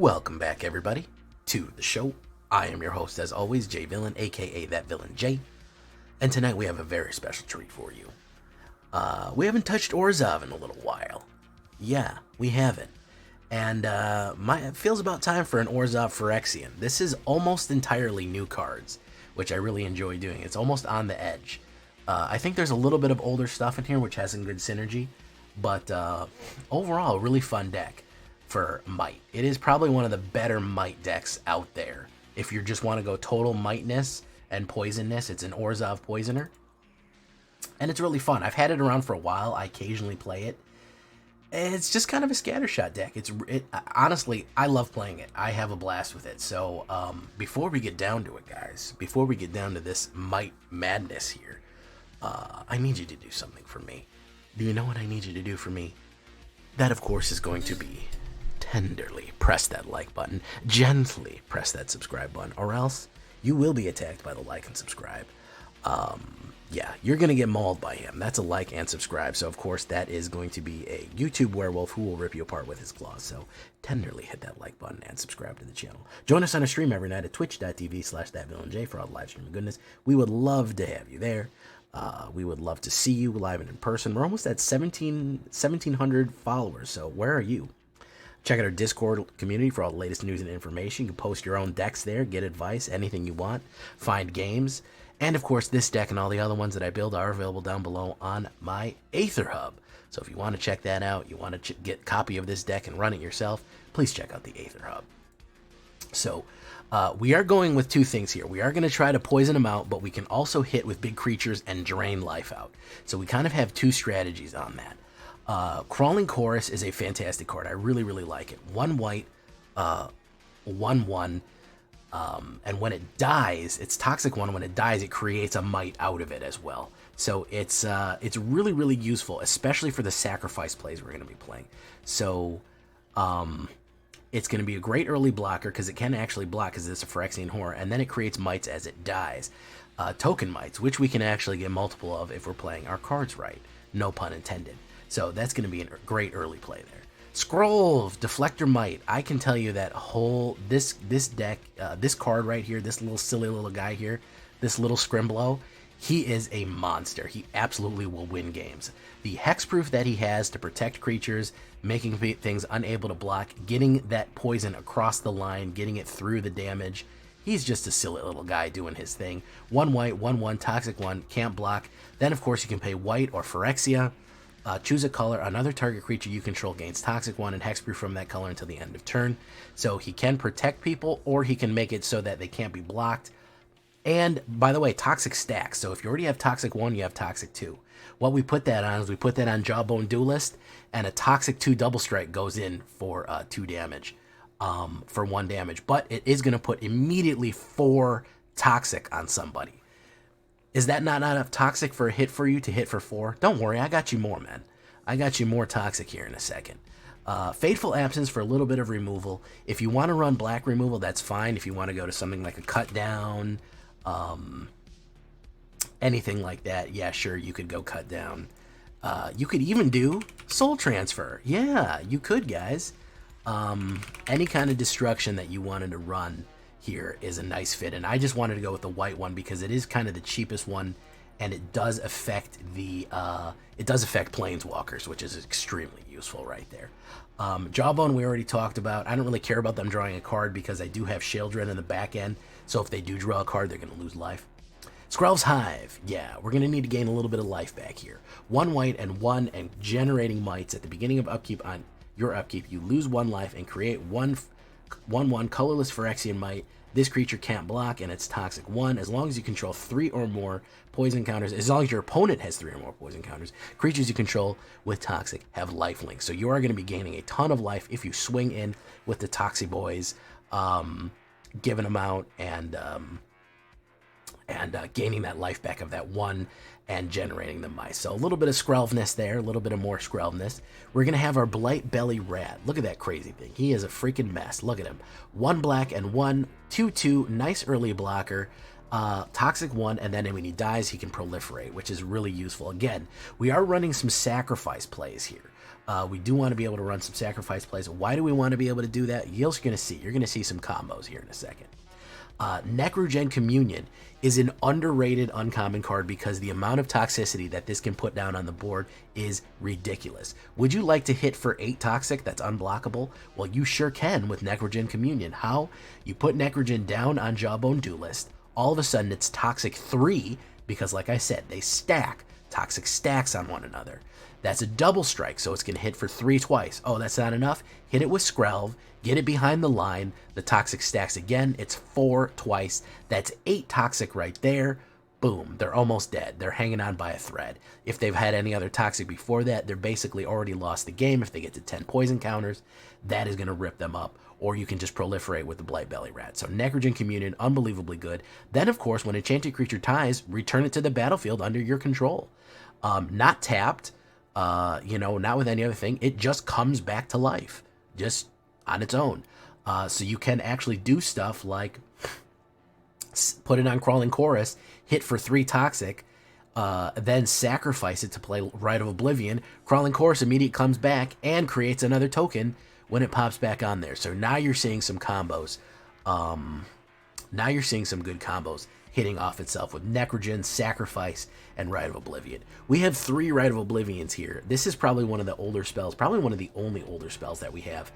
Welcome back, everybody, to the show. I am your host, as always, Jay Villain, aka That Villain Jay, and tonight we have a very special treat for you. We haven't touched Orzhov in a little while. Yeah, we haven't. And it feels about time for an Orzhov Phyrexian. This is almost entirely new cards, which I really enjoy doing. It's almost on the edge. I think there's a little bit of older stuff in here, which has some good synergy, but overall, a really fun deck for Might. It is probably one of the better Might decks out there. If you just want to go total Mightness and Poisonness, it's an Orzhov Poisoner. And it's really fun. I've had it around for a while. I occasionally play it. It's just kind of a scattershot deck. Honestly, I love playing it. I have a blast with it. So before we get down to it, guys, before we get down to this Might madness here, I need you to do something for me. Do you know what I need you to do for me? That, of course, is going to be tenderly press that like button, gently press that subscribe button, or else you will be attacked by the like and subscribe. Yeah, you're going to get mauled by him. That's a like and subscribe. So, of course, that is going to be a YouTube werewolf who will rip you apart with his claws. So, tenderly hit that like button and subscribe to the channel. Join us on a stream every night at twitch.tv/thatvillainj for all the live streaming goodness. We would love to have you there. We would love to see you live and in person. We're almost at 1,700 followers. So, where are you? Check out our Discord community for all the latest news and information. You can post your own decks there, get advice, anything you want, find games. And, of course, this deck and all the other ones that I build are available down below on my AetherHub. So if you want to check that out, you want to get a copy of this deck and run it yourself, please check out the AetherHub. So we are going with two things here. We are going to try to poison them out, but we can also hit with big creatures and drain life out. So we kind of have two strategies on that. Crawling Chorus is a fantastic card. I really, really like it. 1 white, 1/1. And when it dies, it's toxic 1. When it dies, it creates a Might out of it as well. So it's really, really useful, especially for the sacrifice plays we're going to be playing. So it's going to be a great early blocker because it can actually block because it's a Phyrexian Horror, and then it creates Mights as it dies. Token Mights, which we can actually get multiple of if we're playing our cards right. No pun intended. So that's going to be a great early play there. Scroll Deflector Might. I can tell you that this deck, this card right here, this little silly little guy here, this little Scrimblow, he is a monster. He absolutely will win games. The hexproof that he has to protect creatures, making things unable to block, getting that poison across the line, getting it through the damage. He's just a silly little guy doing his thing. 1 white, 1/1, toxic 1, can't block. Then, of course, you can pay white or Phyrexia. Choose a color. Another target creature you control gains toxic 1 and hexproof from that color until the end of turn. So he can protect people, or he can make it so that they can't be blocked. And, by the way, toxic stacks. So if you already have toxic 1, you have toxic 2. What we put that on is we put that on Jawbone Duelist, and a toxic 2 double strike goes in for 2 damage, for 1 damage. But it is going to put immediately 4 toxic on somebody. Is that not enough toxic for a hit for you to hit for 4? Don't worry, I got you more, man. I got you more toxic here in a second. Fateful Absence for a little bit of removal. If you want to run black removal, that's fine. If you want to go to something like a cut down, anything like that, yeah, sure, you could go cut down. You could even do Soul Transfer. Yeah, you could, guys. Any kind of destruction that you wanted to run here is a nice fit, and I just wanted to go with the white one because it is kind of the cheapest one, and it does affect planeswalkers, which is extremely useful right there. Jawbone we already talked about. I don't really care about them drawing a card because I do have Sheoldred in the back end, so if they do draw a card, they're going to lose life. Skrelv's Hive. Yeah, we're going to need to gain a little bit of life back here. 1 white and 1 and generating Mights. At the beginning of upkeep on your upkeep, you lose 1 life and create 1/1 colorless Phyrexian Might. This creature can't block, and it's toxic 1. As long as you control 3 or more poison counters, as long as your opponent has 3 or more poison counters, creatures you control with toxic have lifelink. So you are going to be gaining a ton of life if you swing in with the Toxie Boys, giving them out and gaining that life back of that 1 and generating the mice. So a little bit of Skrelvness there, a little bit of more Skrelvness. We're going to have our Blight Belly Rat. Look at that crazy thing. He is a freaking mess. Look at him. 1 black and 1, 2/2, nice early blocker. Toxic 1, and then when he dies, he can proliferate, which is really useful. Again, we are running some sacrifice plays here. We do want to be able to run some sacrifice plays. Why do we want to be able to do that? You're going to see. You're going to see some combos here in a second. Necrogen Communion is an underrated uncommon card because the amount of toxicity that this can put down on the board is ridiculous. Would you like to hit for 8 toxic that's unblockable? Well, you sure can with Necrogen Communion. How? You put Necrogen down on Jawbone Duelist. All of a sudden, it's toxic 3 because, like I said, they stack. Toxic stacks on one another. That's a double strike, so it's going to hit for 3 twice. Oh, that's not enough? Hit it with Skrelv, get it behind the line, the toxic stacks again, it's 4 twice. That's 8 toxic right there. Boom, they're almost dead. They're hanging on by a thread. If they've had any other toxic before that, they're basically already lost the game. If they get to 10 poison counters, that is going to rip them up. Or you can just proliferate with the Blight Belly Rat. So Necrogen Communion, unbelievably good. Then, of course, when enchanted creature dies, return it to the battlefield under your control. Not tapped. Not with any other thing. It just comes back to life, just on its own. So you can actually do stuff like put it on Crawling Chorus, hit for 3 toxic, then sacrifice it to play Rite of Oblivion. Crawling Chorus immediately comes back and creates another token when it pops back on there. So now you're seeing some combos. Now you're seeing some good combos hitting off itself with Necrogen, Sacrifice, and Rite of Oblivion. We have 3 Rite of Oblivions here. This is probably one of the older spells, probably one of the only older spells that we have,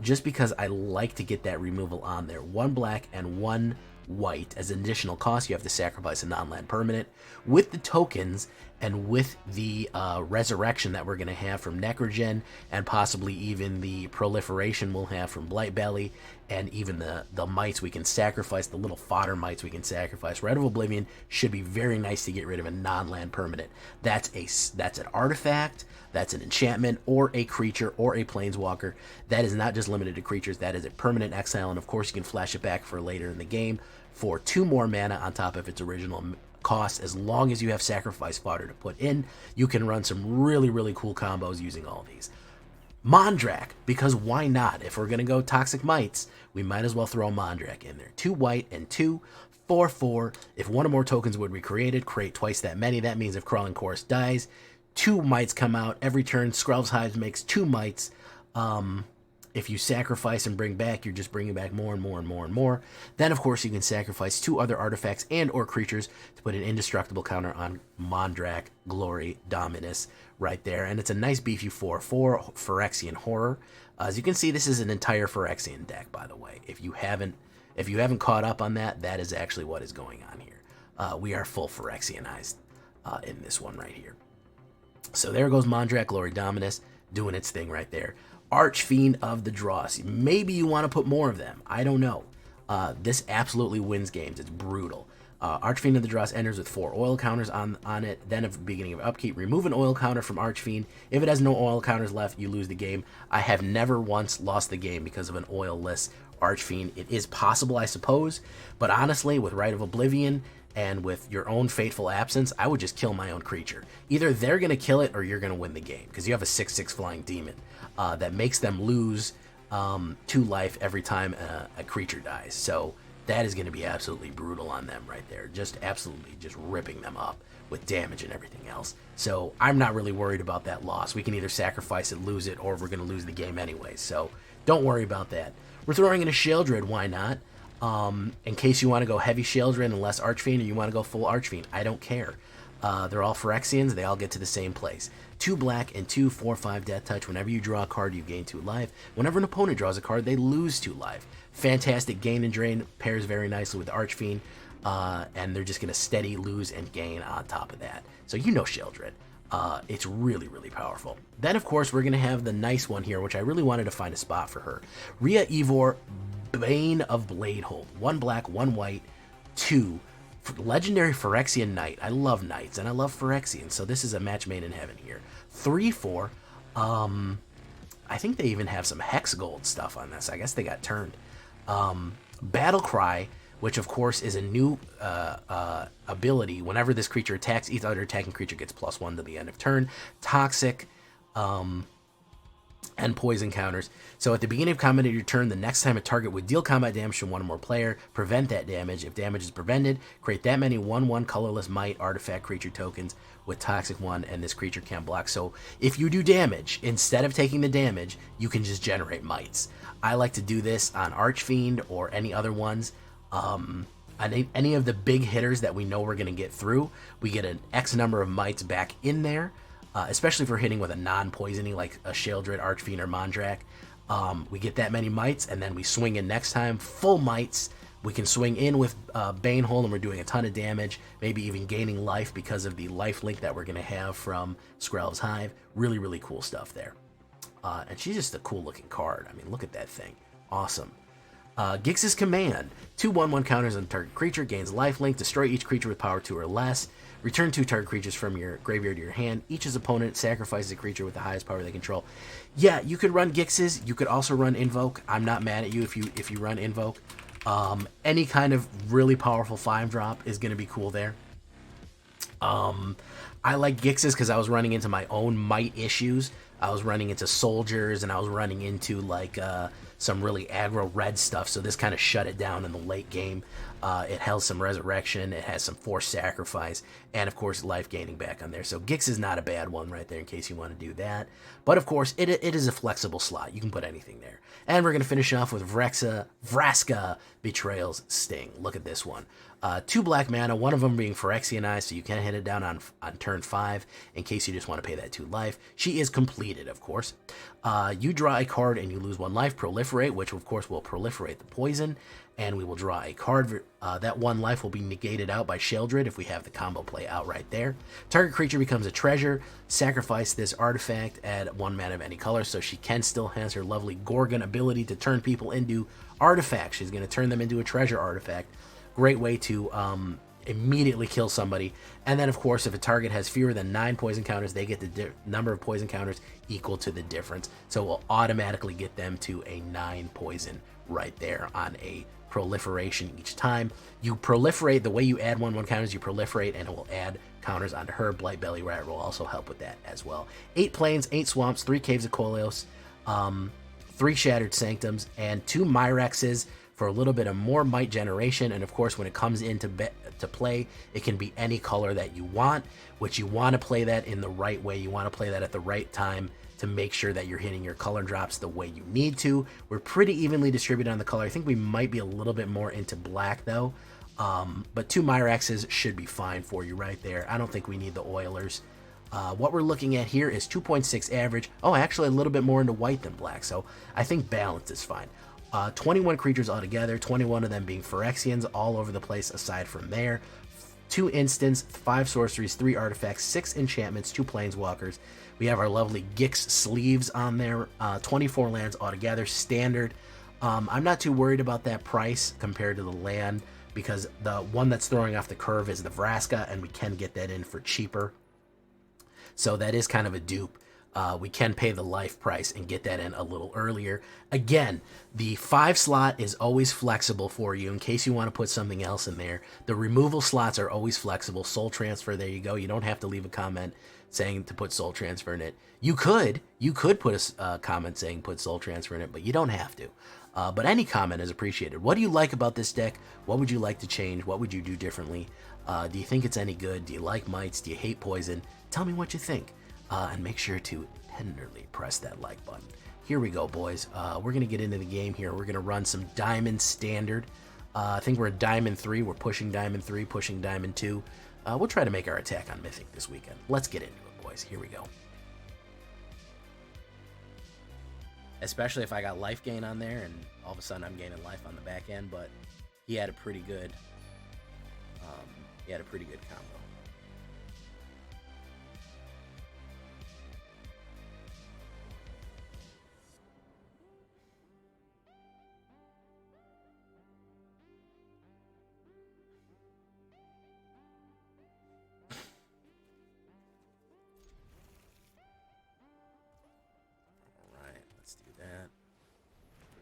just because I like to get that removal on there. 1 black and 1 white. As an additional cost, you have to sacrifice a non-land permanent. With the tokens and with the resurrection that we're going to have from Necrogen, and possibly even the proliferation we'll have from Blight Belly, and even the mites we can sacrifice, the little fodder mites we can sacrifice. Rite of Oblivion should be very nice to get rid of a non-land permanent. That's an artifact, that's an enchantment, or a creature, or a planeswalker. That is not just limited to creatures, that is a permanent exile, and of course you can flash it back for later in the game for 2 more mana on top of its original cost. As long as you have sacrifice fodder to put in, you can run some really, really cool combos using all these. Mondrak, because why not? If we're going to go Toxic Mites, we might as well throw Mondrak in there. 2 white and 2, 4/4. If 1 or more tokens would be created, create twice that many. That means if Crawling Chorus dies, 2 mites come out every turn. Skrelv's Hive makes 2 mites. If you sacrifice and bring back, you're just bringing back more and more and more and more. Then, of course, you can sacrifice 2 other artifacts and or creatures to put an indestructible counter on Mondrak, Glory, Dominus right there. And it's a nice beefy 4/4 Phyrexian Horror. As you can see, this is an entire Phyrexian deck, by the way. If you haven't caught up on that, that is actually what is going on here. We are full Phyrexianized in this one right here. So there goes Mondrak, Glory, Dominus, doing its thing right there. Archfiend of the Dross. Maybe you want to put more of them. I don't know. This absolutely wins games. It's brutal. Archfiend of the Dross enters with 4 oil counters on it. Then at the beginning of upkeep, remove an oil counter from Archfiend. If it has no oil counters left, you lose the game. I have never once lost the game because of an oil-less Archfiend. It is possible, I suppose. But honestly, with Rite of Oblivion and with your own Fateful Absence, I would just kill my own creature. Either they're going to kill it or you're going to win the game, because you have a 6/6 flying demon that makes them lose 2 life every time a creature dies. So that is going to be absolutely brutal on them right there. Just absolutely just ripping them up with damage and everything else. So I'm not really worried about that loss. We can either sacrifice it, lose it, or we're going to lose the game anyway. So don't worry about that. We're throwing in a Sheoldred, why not? In case you want to go heavy Sheoldred and less Archfiend, or you want to go full Archfiend, I don't care. They're all Phyrexians, they all get to the same place. 2 black and 2 4/5 Death Touch. Whenever you draw a card, you gain 2 life. Whenever an opponent draws a card, they lose 2 life. Fantastic gain and drain, pairs very nicely with Archfiend, and they're just going to steady lose and gain on top of that. So you know Sheoldred. It's really, really powerful. Then, of course, we're going to have the nice one here, which I really wanted to find a spot for her. Rhea Ivor, Bane of Bladehold. 1 black, 1 white, 2. Legendary Phyrexian Knight. I love Knights, and I love Phyrexians, so this is a match made in heaven here. 3/4. I think they even have some Hex Gold stuff on this. I guess they got turned. Battle Cry, which of course is a new ability. Whenever this creature attacks, each other attacking creature gets +1 to the end of turn. Toxic. and poison counters. So at the beginning of combat of your turn, the next time a target would deal combat damage to one or more player, prevent that damage. If damage is prevented, create that many 1/1 colorless might artifact creature tokens with Toxic 1, and this creature can't block. So if you do damage, instead of taking the damage, you can just generate mites. I like to do this on Archfiend or any other ones. On any of the big hitters that we know we're going to get through, we get an X number of mites back in there. Especially if we're hitting with a non-poisoning like a Sheoldred, Archfiend, or Mondrak. We get that many mites, and then we swing in next time, full mites. We can swing in with Banehold, and we're doing a ton of damage, maybe even gaining life because of the life link that we're going to have from Skrelv's Hive. Really, really cool stuff there. And she's just a cool-looking card. I mean, look at that thing. Awesome. Gix's Command. 2 1/1 counters on target creature, gains lifelink, destroy each creature with power 2 or less. Return 2 target creatures from your graveyard to your hand. Each's opponent sacrifices a creature with the highest power they control. Yeah, you could run Gix's. You could also run Invoke. I'm not mad at you if you run Invoke. Any kind of really powerful 5-drop is going to be cool there. I like Gix's because I was running into my own might issues. I was running into soldiers, and I was running into like some really aggro red stuff, so this kind of shut it down in the late game. It has some resurrection, it has some forced sacrifice, and of course life gaining back on there. So Gix is not a bad one right there in case you want to do that. But of course it is a flexible slot. You can put anything there. And we're going to finish off with Vraska Betrayal's Sting. Look at this one. 2 black mana, one of them being Phyrexianized, so you can hit it down on turn 5 in case you just want to pay that 2 life. She is completed, of course. You draw a card and you lose 1 life. Proliferate, which of course will proliferate the poison, and we will draw a card. That 1 life will be negated out by Sheoldred if we have the combo play out right there. Target creature becomes a treasure. Sacrifice this artifact, add 1 mana of any color, so she can still has her lovely Gorgon ability to turn people into artifacts. She's going to turn them into a treasure artifact. Great way to immediately kill somebody. And then, of course, if a target has fewer than 9 poison counters, they get the number of poison counters equal to the difference. So we'll automatically get them to a 9 poison right there on a proliferation each time. You proliferate, the way you add 1/1 counters, you proliferate, and it will add counters onto her. Blight Belly Rat will also help with that as well. 8 plains, 8 swamps, 3 caves of Koilos, 3 shattered sanctums, and 2 Myrexes for a little bit of more might generation. And of course, when it comes into to play, it can be any color that you want, which you want to play that in the right way. You want to play that at the right time to make sure that you're hitting your color drops the way you need to. We're pretty evenly distributed on the color. I think we might be a little bit more into black though. But 2 Myrexes should be fine for you right there. I don't think we need the Oilers. What we're looking at here is 2.6 average. Oh, actually a little bit more into white than black, so I think balance is fine. 21 creatures altogether, 21 of them being Phyrexians all over the place aside from there. 2 instants, 5 sorceries, 3 artifacts, 6 enchantments, 2 planeswalkers. We have our lovely Gix sleeves on there, 24 lands altogether, standard. I'm not too worried about that price compared to the land, because the one that's throwing off the curve is the Vraska, and we can get that in for cheaper. So that is kind of a dupe. We can pay the life price and get that in a little earlier. Again, the 5 slot is always flexible for you in case you want to put something else in there. The removal slots are always flexible. Soul Transfer, there you go. You don't have to leave a comment saying to put Soul Transfer in it. You could put a comment saying put Soul Transfer in it, but you don't have to. But any comment is appreciated. What do you like about this deck? What would you like to change? What would you do differently? Do you think it's any good? Do you like mites? Do you hate poison? Tell me what you think. And make sure to tenderly press that like button. Here we go, boys. We're going to get into the game here. We're going to run some Diamond Standard. I think we're at Diamond 3. We're pushing Diamond 3, pushing Diamond 2. We'll try to make our attack on Mythic this weekend. Let's get into it, boys. Here we go. Especially if I got life gain on there, and all of a sudden I'm gaining life on the back end, but he had a pretty good combo.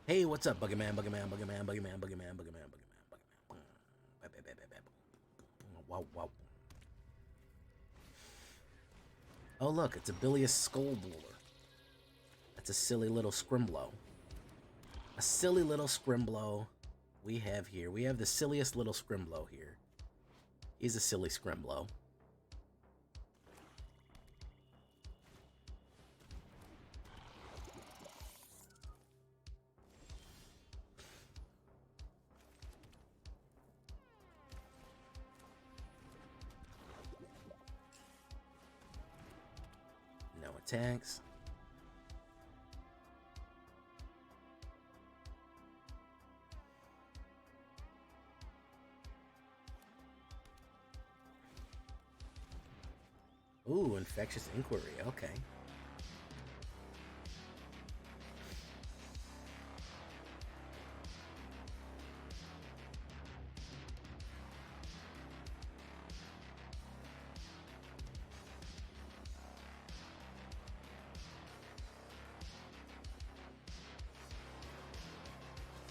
Hey, what's up, Buggerman, Buggerman, Buggerman, Buggerman, Buggerman, Buggerman, Buggerman, Buggerman. Wow, wow. Oh, look, it's a bilious Skull Dueler. That's a silly little Scrimblow. A silly little Scrimblow we have here. We have the silliest little Scrimblow here. He's a silly Scrimblow. No attacks. Ooh, Infectious Inquiry, okay.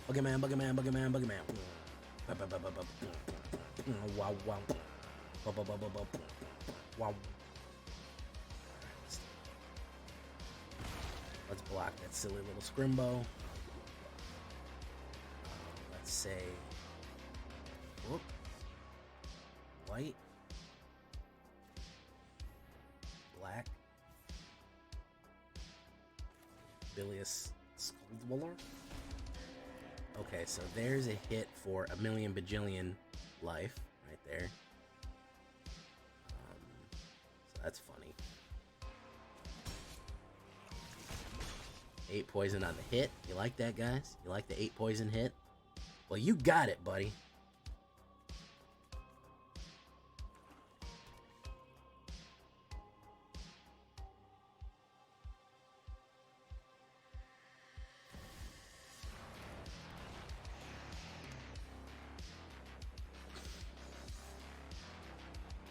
Boogeyman, Boogeyman, Boogeyman, Boogeyman. Wow, wow. Wow. Let's block that silly little Scrimbo. Let's say... Whoop. White. Black. Bilious Skuldwaller. Okay, so there's a hit for a million bajillion life right there. So that's funny. 8 poison on the hit. You like that, guys? You like the 8 poison hit? Well, you got it, buddy.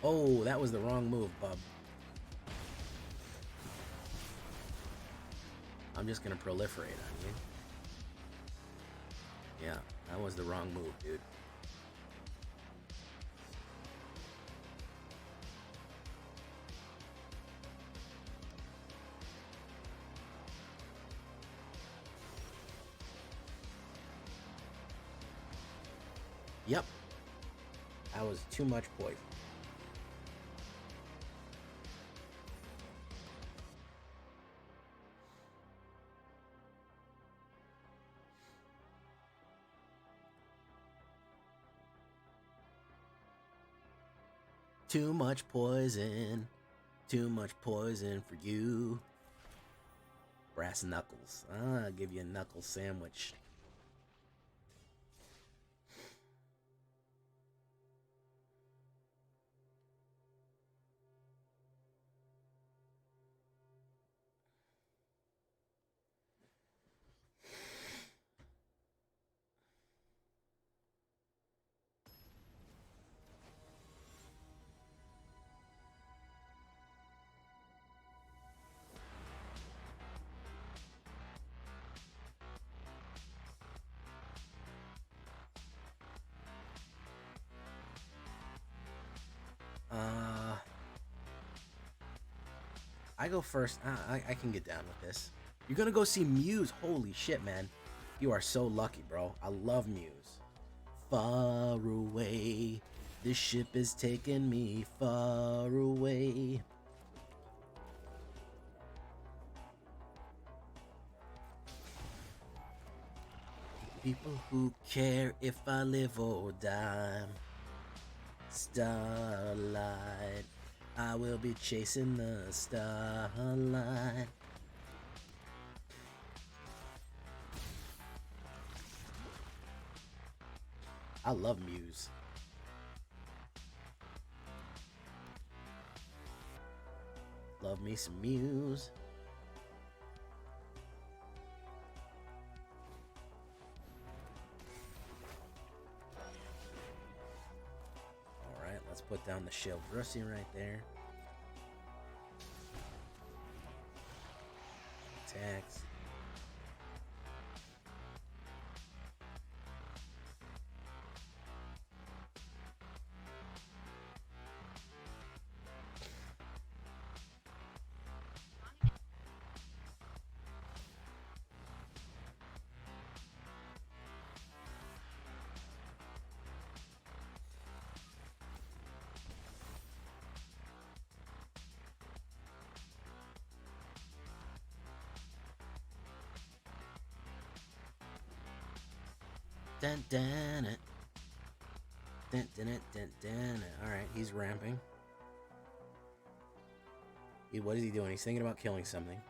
Oh, that was the wrong move, bub. I'm just gonna proliferate on you. Yeah, that was the wrong move, dude. Yep. That was too much poison. Too much poison. Too much poison for you. Brass knuckles. I'll give you a knuckle sandwich. I go first. I can get down with this. You're gonna go see Muse. Holy shit, man. You are so lucky, bro. I love Muse. Far away. This ship is taking me far away. People who care if I live or die. Starlight. I will be chasing the starlight. I love Muse. Love me some Muse. Alright, let's put down the Shield Rusty right there. Attacks. Dun, dun, dun. Dun, dun, dun, dun, dun. Alright, he's ramping. What is he doing? He's thinking about killing something.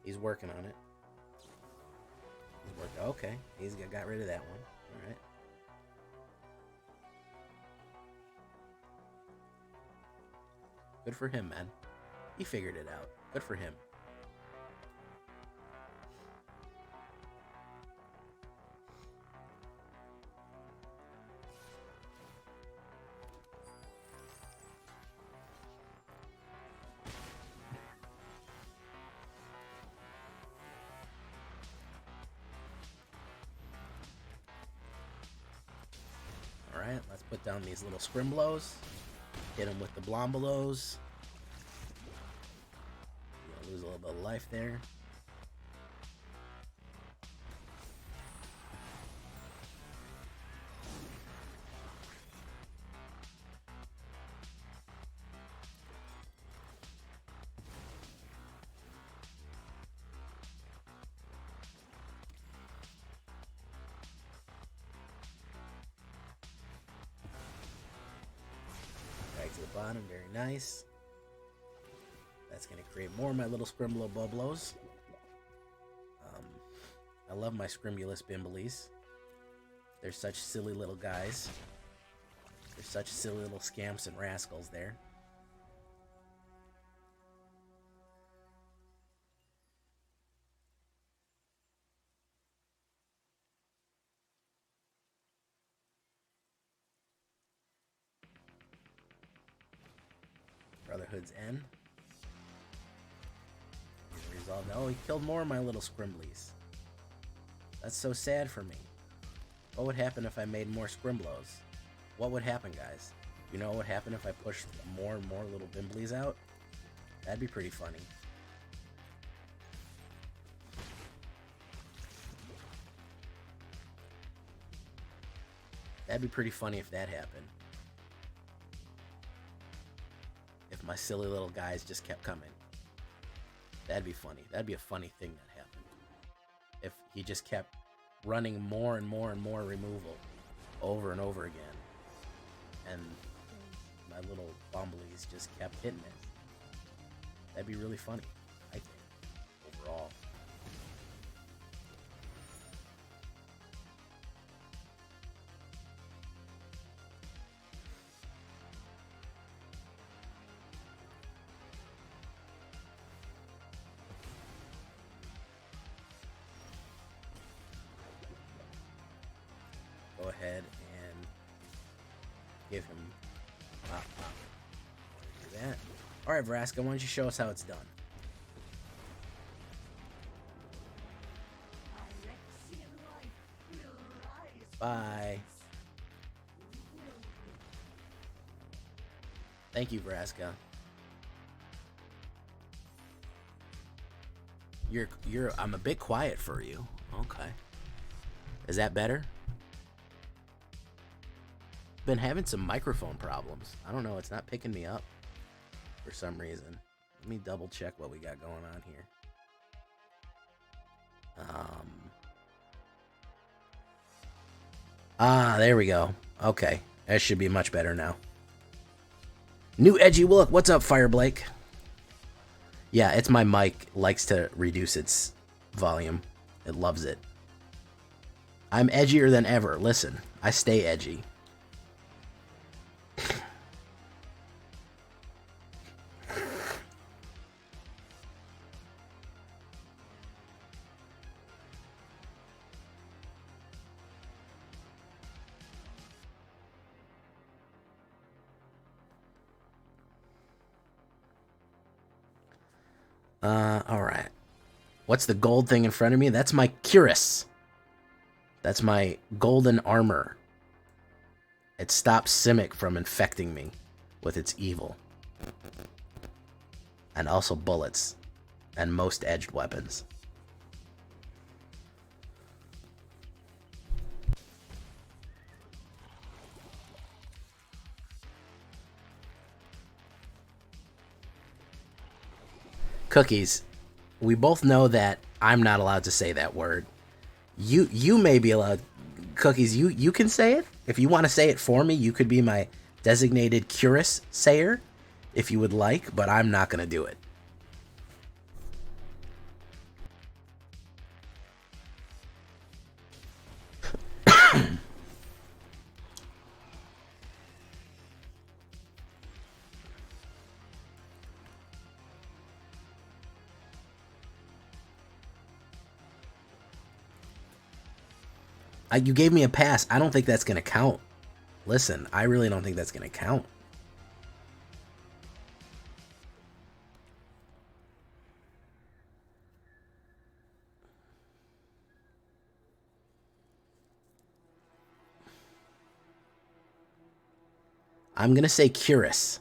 He's working on it. Okay, he's got rid of that one. Alright. Good for him, man. He figured it out. Good for him. Alright, let's put down these little scrimblows. Hit him with the blombelos. Lose a little bit of life there. Back to the bottom, very nice. That's going to create more of my little Scrimblow Bublos. I love my Scrimbulus Bimblies. They're such silly little guys. They're such silly little scamps and rascals there. Brotherhood's End. Resolved. Oh, he killed more of my little Scrimbleys. That's so sad for me. What would happen if I made more Scrimblows? What would happen, guys? You know what would happen if I pushed more and more little Bimblies out? That'd be pretty funny. That'd be pretty funny if that happened. If my silly little guys just kept coming. That'd be funny. That'd be a funny thing that happened. If he just kept running more and more and more removal over and over again. And my little Bumbleys just kept hitting it. That'd be really funny, I think, overall. Go ahead and give him pop. Do that. Alright, Vraska, why don't you show us how it's done? Bye. Thank you, Vraska. I'm a bit quiet for you. Okay. Is that better? Been having some microphone problems. I don't know, it's not picking me up for some reason. Let me double check what we got going on here. There we go. Okay, that should be much better now. New edgy look. What's up, Fire Blake? Yeah, it's my mic likes to reduce its volume. It loves it. I'm edgier than ever. Listen, I stay edgy. Alright. What's the gold thing in front of me? That's my cuirass. That's my golden armor. It stops Simic from infecting me with its evil. And also bullets. And most edged weapons. Cookies. We both know that I'm not allowed to say that word. You may be allowed. Cookies, you can say it. If you want to say it for me, you could be my designated curious sayer if you would like, but I'm not going to do it. You gave me a pass. I don't think that's going to count. Listen, I really don't think that's going to count. I'm going to say curious.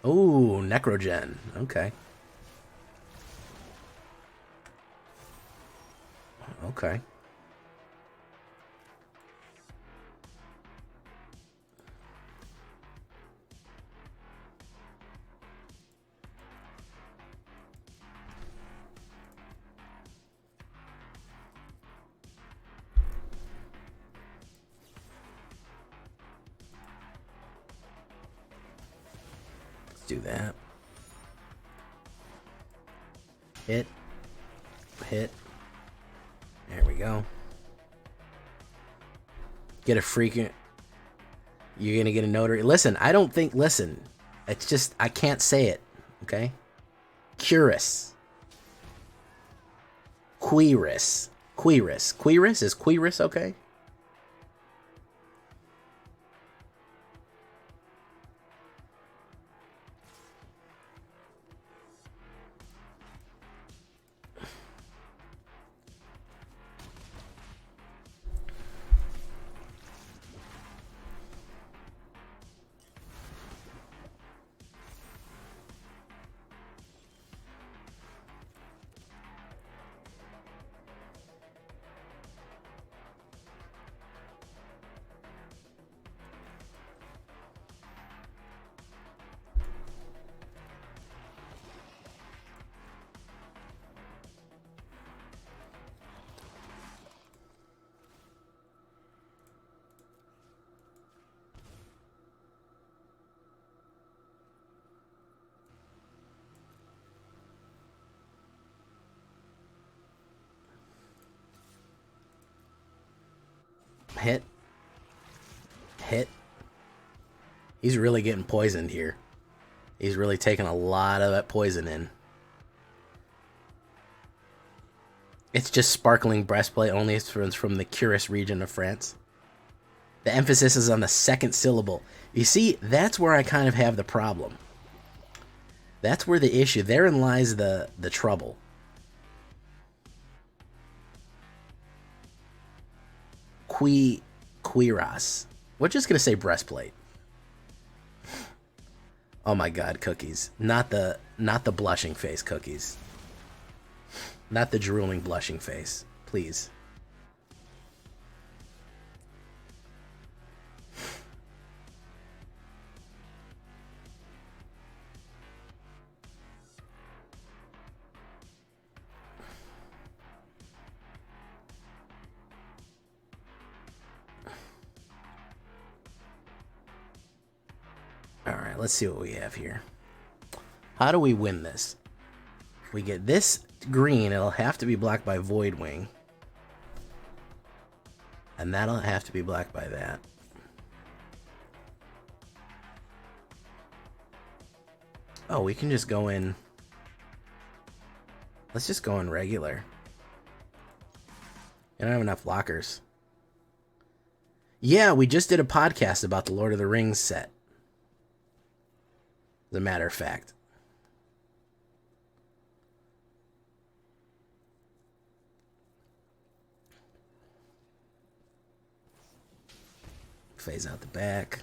Oh, Necrogen. Okay. Okay. Let's do that. Hit. Hit. There we go. Get a freaking... You're going to get a notary. Listen, I don't think... Listen. It's just... I can't say it. Okay? Curious. Quirus. Quirus. Quirus? Is Quirus okay? Hit. Hit. He's really getting poisoned here. He's really taking a lot of that poison in. It's just sparkling breastplate, only it's from the Curious region of France. The emphasis is on the second syllable. You see, that's where I kind of have the problem. That's where the issue, therein lies the trouble. Cuirass. We're just gonna say breastplate. Oh my god, Cookies. Not the blushing face, Cookies. Not the drooling blushing face. Please. Alright, let's see what we have here. How do we win this? We get this green, it'll have to be blocked by Voidwing. And that'll have to be blocked by that. Oh, we can just go in... Let's just go in regular. I don't have enough blockers. Yeah, we just did a podcast about the Lord of the Rings set. As a matter of fact. Phase out the back.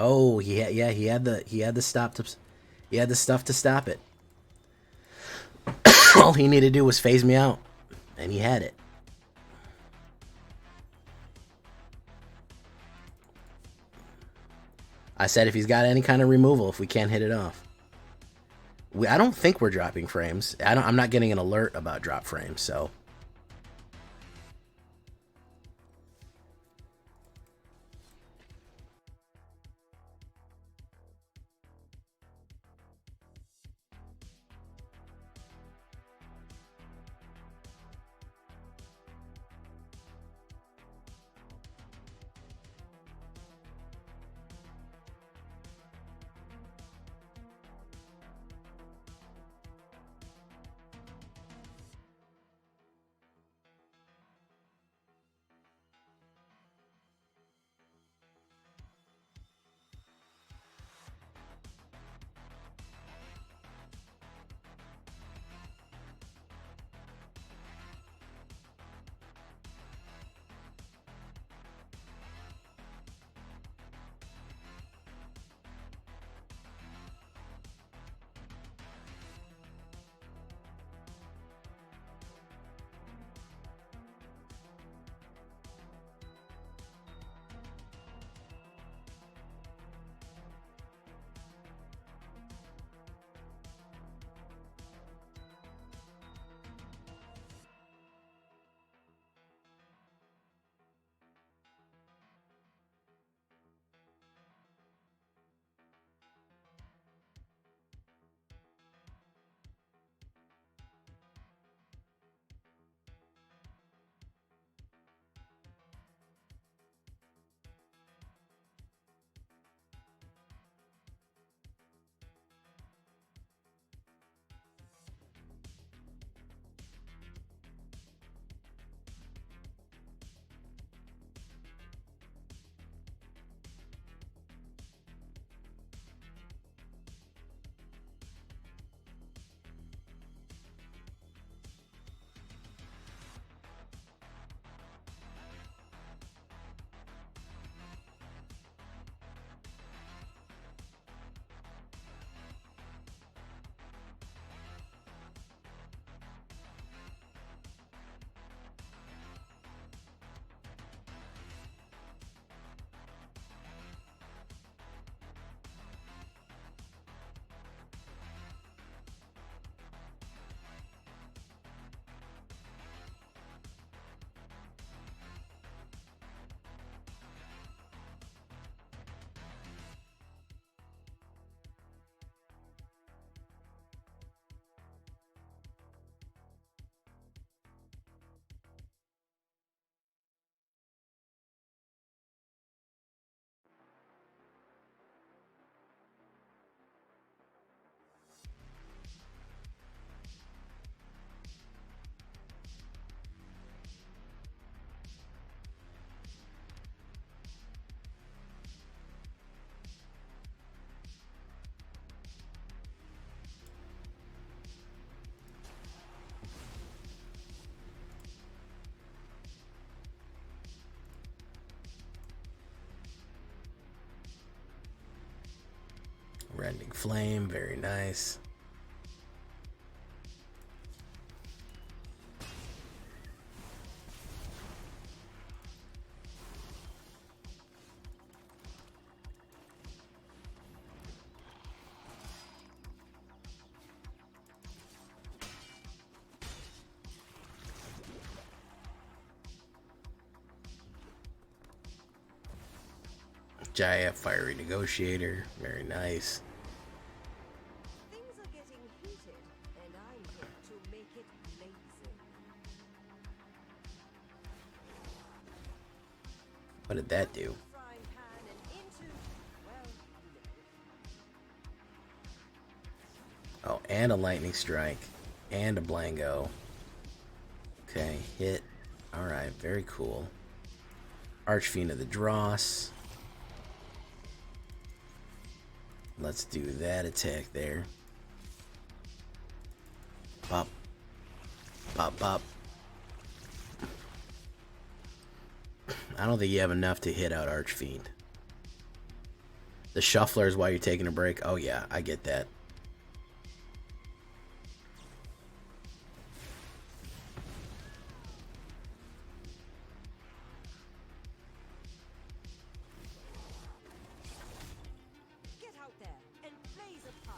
Oh, yeah, he had the stuff to stop it. All he needed to do was phase me out, and he had it. I said if he's got any kind of removal, if we can't hit it off. I don't think we're dropping frames. I'm not getting an alert about drop frames, so. Rending Flame, very nice. Jaya, Fiery Negotiator, very nice. Things are getting heated, and I'm here to make it blazing. What did that do? Frying pan and into, well, Oh, and a Lightning Strike. And a Blango. Okay, hit. Alright, very cool. Archfiend of the Dross. Let's do that attack there. Pop. Pop, pop. I don't think you have enough to hit out Archfiend. The shufflers while you're taking a break. Oh yeah, I get that. Get out there and blaze a path.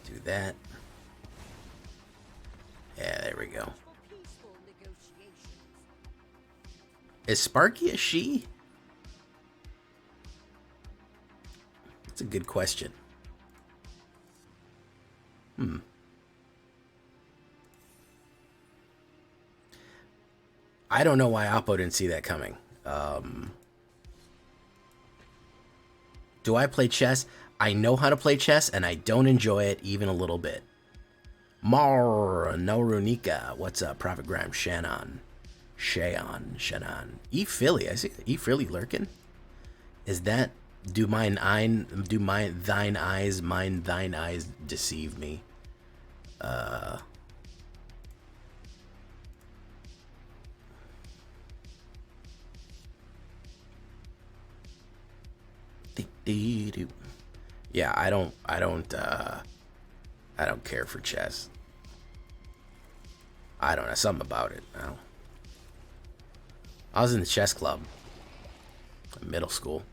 Do that. Yeah, there we go. For peaceful negotiations. Is Sparky a she? That's a good question. I don't know why Oppo didn't see that coming. Do I play chess? I know how to play chess, and I don't enjoy it even a little bit. Mar Norunika, what's up? Prophet Grime, Shannon. E Philly, I see E Philly lurking. Is that thine eyes deceive me? Yeah, I don't care for chess. I don't know, something about it. I was in the chess club in middle school.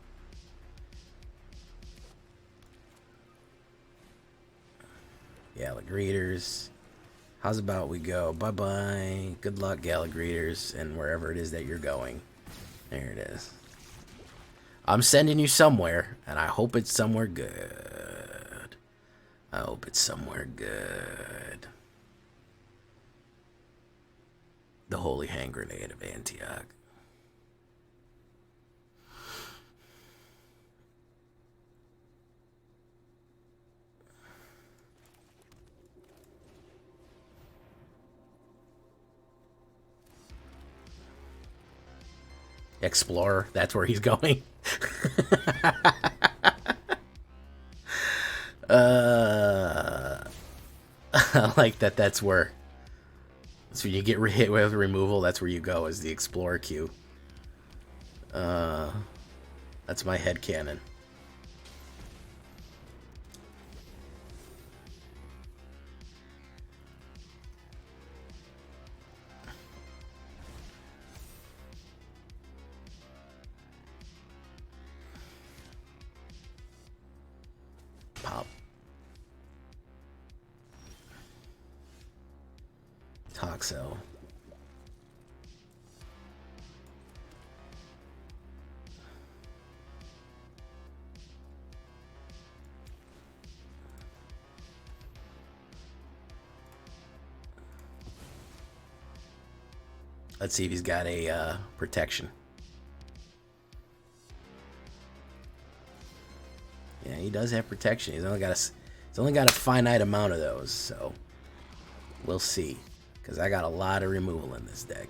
Galagreeters. How's about we go? Bye-bye. Good luck, Galagreeters, and wherever it is that you're going. There it is. I'm sending you somewhere, and I hope it's somewhere good. I hope it's somewhere good. The Holy Hand Grenade of Antioch. Explorer, that's where he's going. I like that. That's where. So you get hit with removal. That's where you go. Is the Explorer queue. That's my headcanon. Pop. Toxel. Let's see if he's got a protection. Yeah, he does have protection. He's only got a finite amount of those, so we'll see. Because I got a lot of removal in this deck.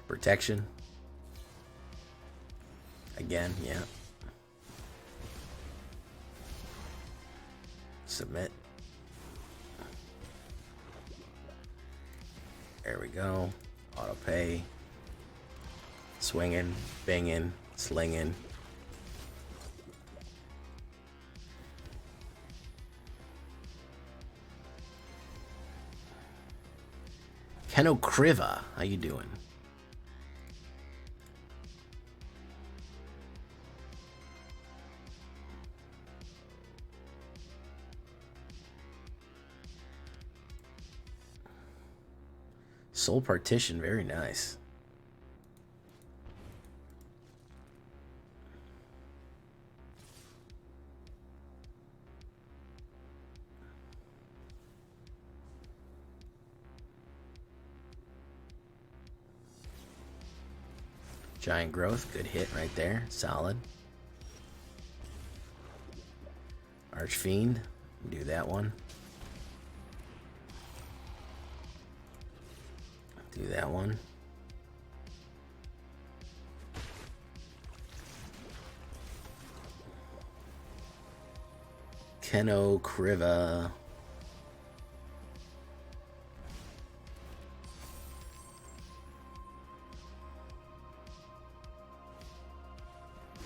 Protection. Again, yeah. Submit. There we go. Auto pay. Swinging, banging, slinging. Keno Kriva, how you doing? Soul Partition, very nice. Giant Growth, good hit right there. Solid. Archfiend, do that one. Do that one. Keno Kriva.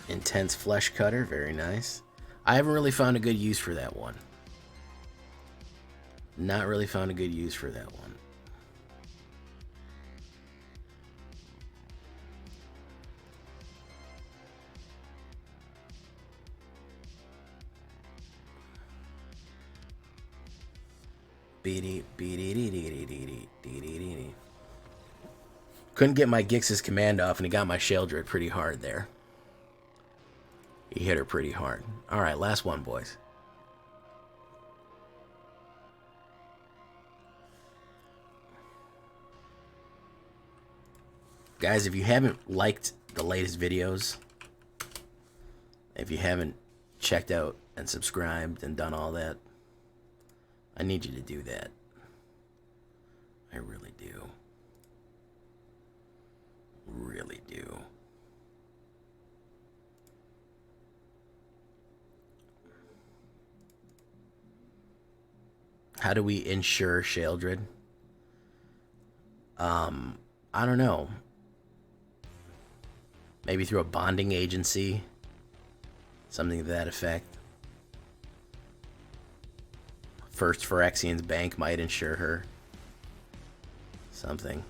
Intense Flesh Cutter, very nice. I haven't really found a good use for that one. Not really found a good use for that one. Couldn't get my Gix's command off, and he got my Sheldred pretty hard there. He hit her pretty hard. Alright, last one, boys. Guys, if you haven't liked the latest videos, if you haven't checked out and subscribed and done all that, I need you to do that. I really do. Really do. How do we insure Sheldred? I don't know. Maybe through a bonding agency. Something to that effect. First Phyrexians Bank might insure her. Something.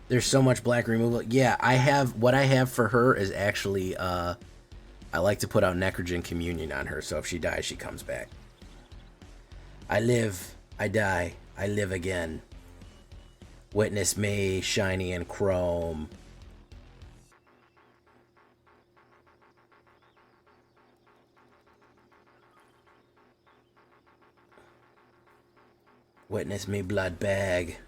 There's so much black removal. Yeah, I have, what I have for her is actually, I like to put out Necrogen Communion on her, so if she dies, she comes back. I live, I die, I live again. Witness me, shiny and chrome. Witness me, blood bag.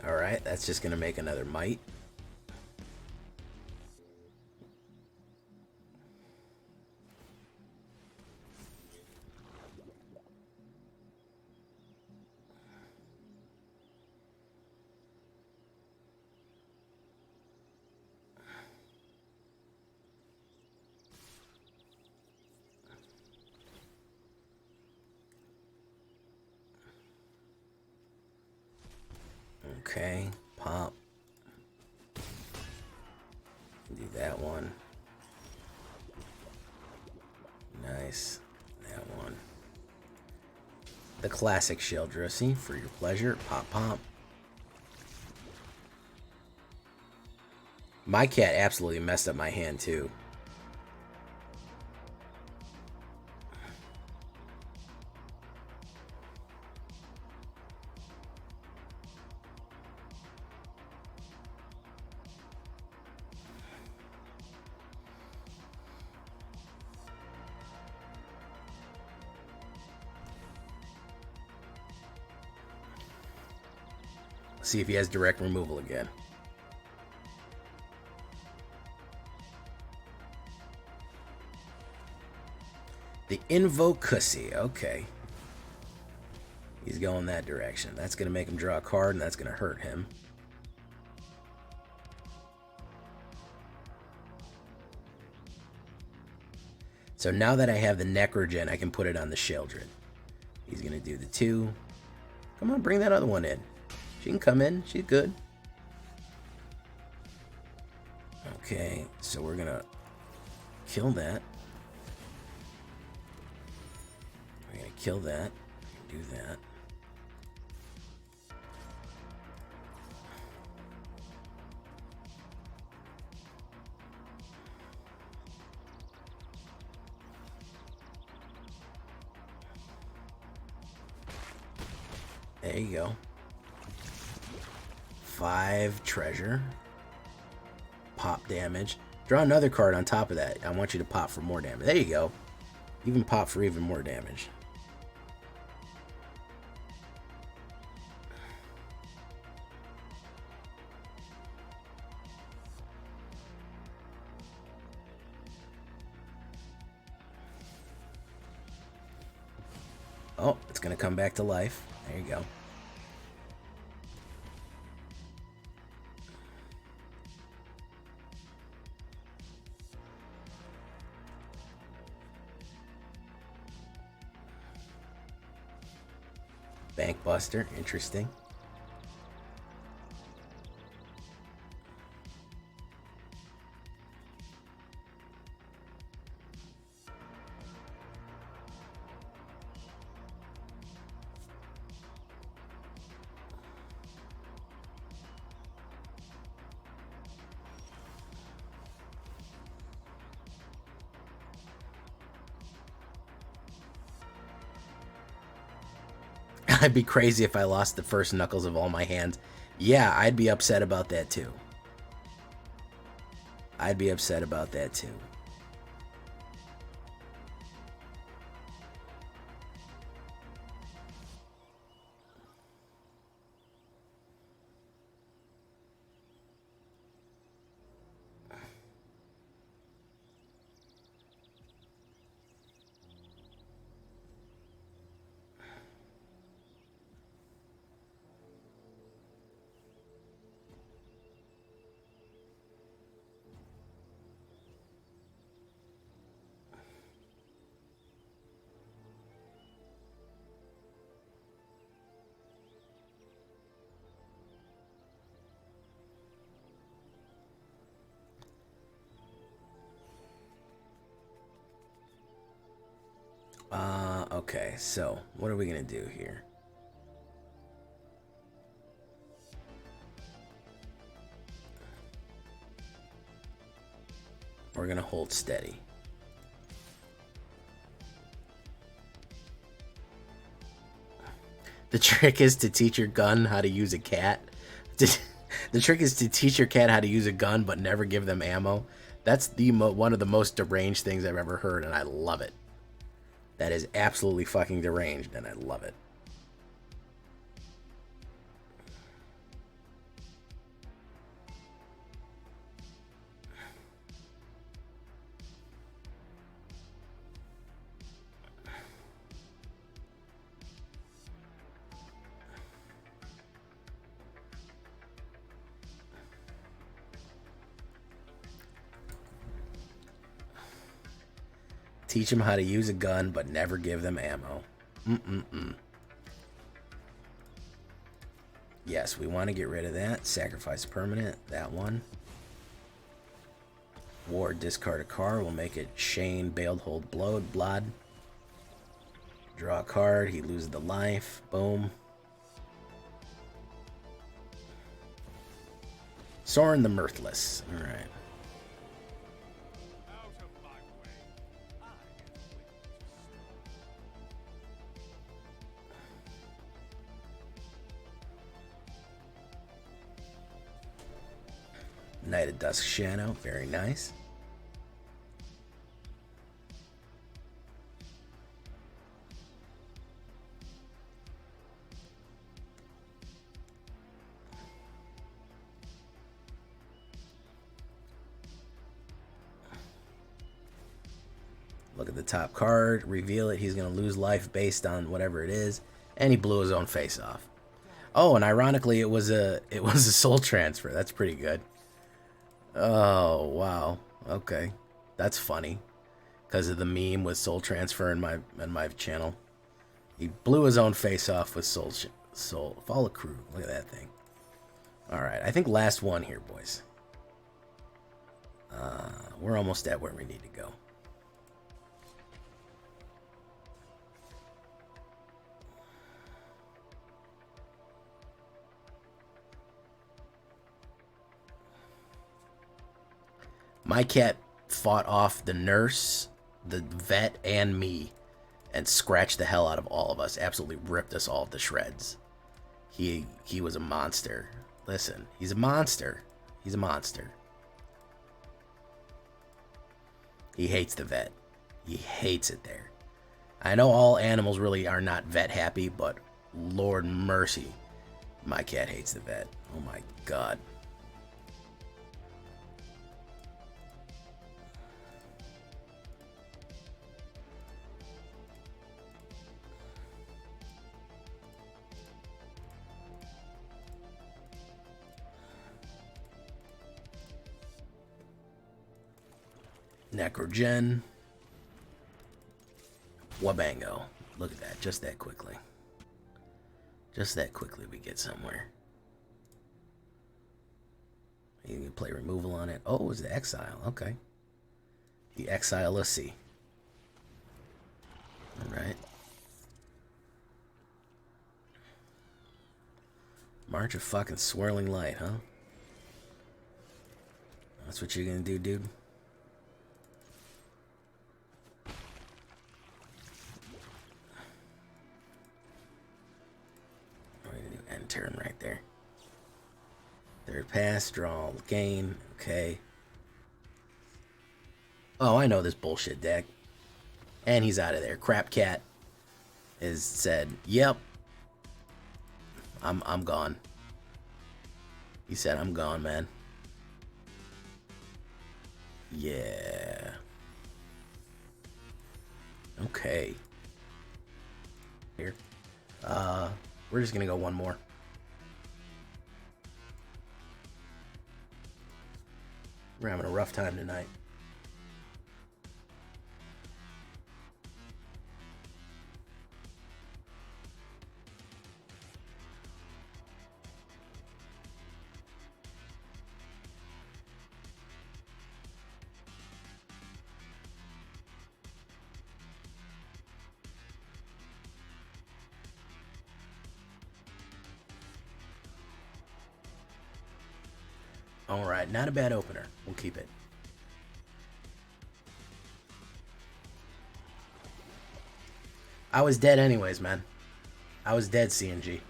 Alright, that's just going to make another might. Okay, pop. Do that one. Nice. That one. The classic Sheldrissy for your pleasure. Pop, pop. My cat absolutely messed up my hand too. See if he has direct removal again. The Invocussy. Okay. He's going that direction. That's going to make him draw a card, and that's going to hurt him. So now that I have the Necrogen, I can put it on the Sheldred. He's going to do the 2. Come on, bring that other one in. She can come in. She's good. Okay, so we're going to kill that. We're going to kill that. Do that. There you go. 5 treasure. Pop damage. Draw another card on top of that. I want you to pop for more damage. There you go. Even pop for even more damage. Oh, it's going to come back to life. There you go. Bank Buster, interesting. I'd be crazy if I lost the first knuckles of all my hands. Yeah, I'd be upset about that too. I'd be upset about that too. Okay, so what are we gonna do here? We're gonna hold steady. The trick is to teach your gun how to use a cat. The trick is to teach your cat how to use a gun, but never give them ammo. That's the one of the most deranged things I've ever heard, and I love it. That is absolutely fucking deranged, and I love it. Teach them how to use a gun, but never give them ammo. Yes, we want to get rid of that. Sacrifice permanent. That one. War, discard a card. We'll make it Shane, Baled, Hold, Blood. Draw a card. He loses the life. Boom. Soren the Mirthless. Alright. Knight of Dusk Shadow. Very nice. Look at the top card, reveal it. He's going to lose life based on whatever it is. And he blew his own face off. Oh, and ironically, it was a soul transfer. That's pretty good. Oh, wow. Okay. That's funny. Because of the meme with soul transfer in my channel. He blew his own face off with soul. Follow crew. Look at that thing. Alright, I think last one here, boys. We're almost at where we need to go. My cat fought off the nurse, the vet, and me, and scratched the hell out of all of us. Absolutely ripped us all to shreds. He was a monster. Listen, he's a monster. He's a monster. He hates the vet. He hates it there. I know all animals really are not vet happy, but Lord mercy, my cat hates the vet. Oh my God. Necrogen. Wabango. Look at that. Just that quickly. Just that quickly we get somewhere. You can play removal on it. Oh, it was the exile. Okay. The exile, let's see. Alright. March of fucking swirling light, huh? That's what you're gonna do, dude? End turn right there. Third pass, draw, gain. Okay. Oh, I know this bullshit deck. And he's out of there. Crap Cat has said, "Yep, I'm gone." He said, "I'm gone, man." Yeah. Okay. Here. We're just gonna go one more. We're having a rough time tonight. Alright, not a bad opener. We'll keep it. I was dead anyways, man. I was dead, CNG.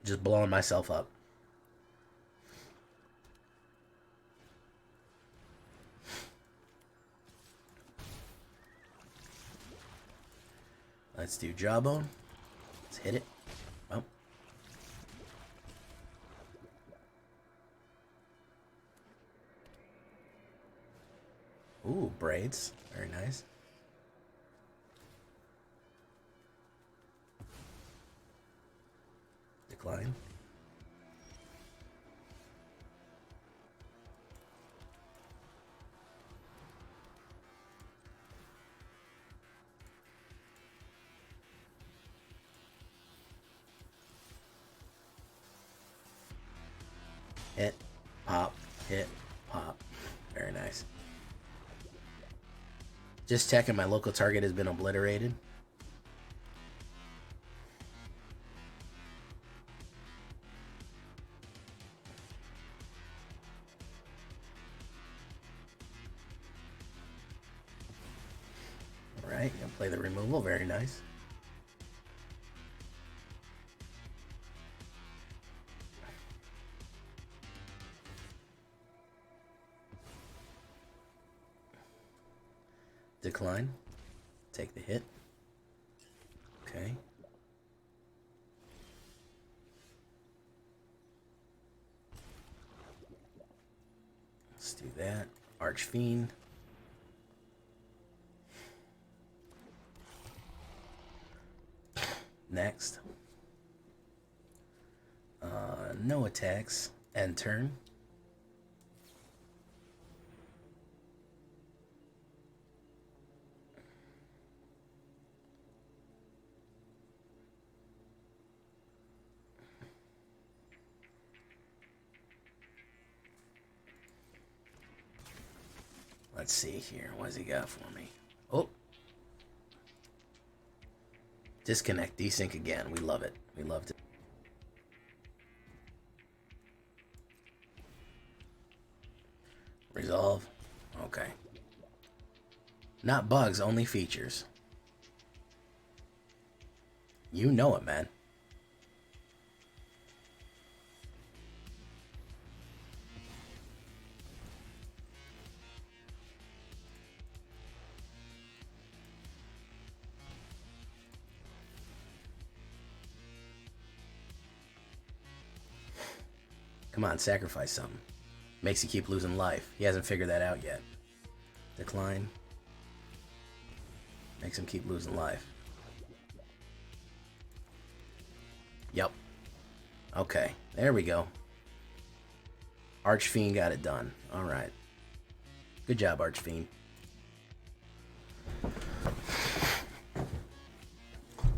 Just blowing myself up. Let's do Jawbone. Let's hit it. Oh. Ooh, braids. Very nice. Decline. Hit, pop, hit, pop. Very nice. Just checking my local target has been obliterated. Alright, gonna play the removal, very nice. Decline. Take the hit. Okay. Let's do that. Archfiend. Next. No attacks. End turn. Let's see here. What does he got for me? Oh. Disconnect. Desync again. We love it. We loved it. Resolve. Okay. Not bugs, only features. You know it, man. Come on, sacrifice something. Makes you keep losing life. He hasn't figured that out yet. Decline. Makes him keep losing life. Yep. Okay, there we go. Archfiend got it done. Alright. Good job, Archfiend.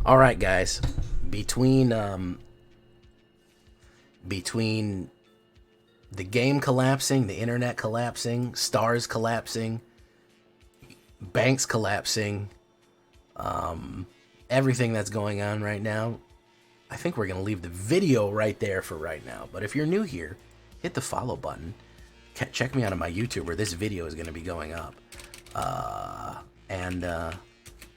Alright, guys. Between the game collapsing, the internet collapsing, stars collapsing, banks collapsing, everything that's going on right now, I think we're going to leave the video right there for right now. But if you're new here, hit the follow button. Check me out on my YouTube where this video is going to be going up. And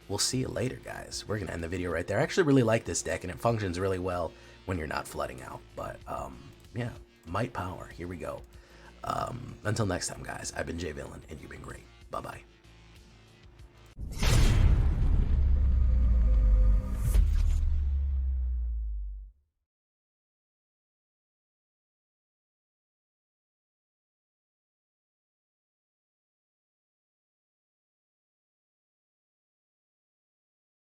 we'll see you later, guys. We're going to end the video right there. I actually really like this deck, and it functions really well when you're not flooding out. But, yeah, Might Power. Here we go. Until next time, guys, I've been Jay Villain, and you've been great. Bye-bye.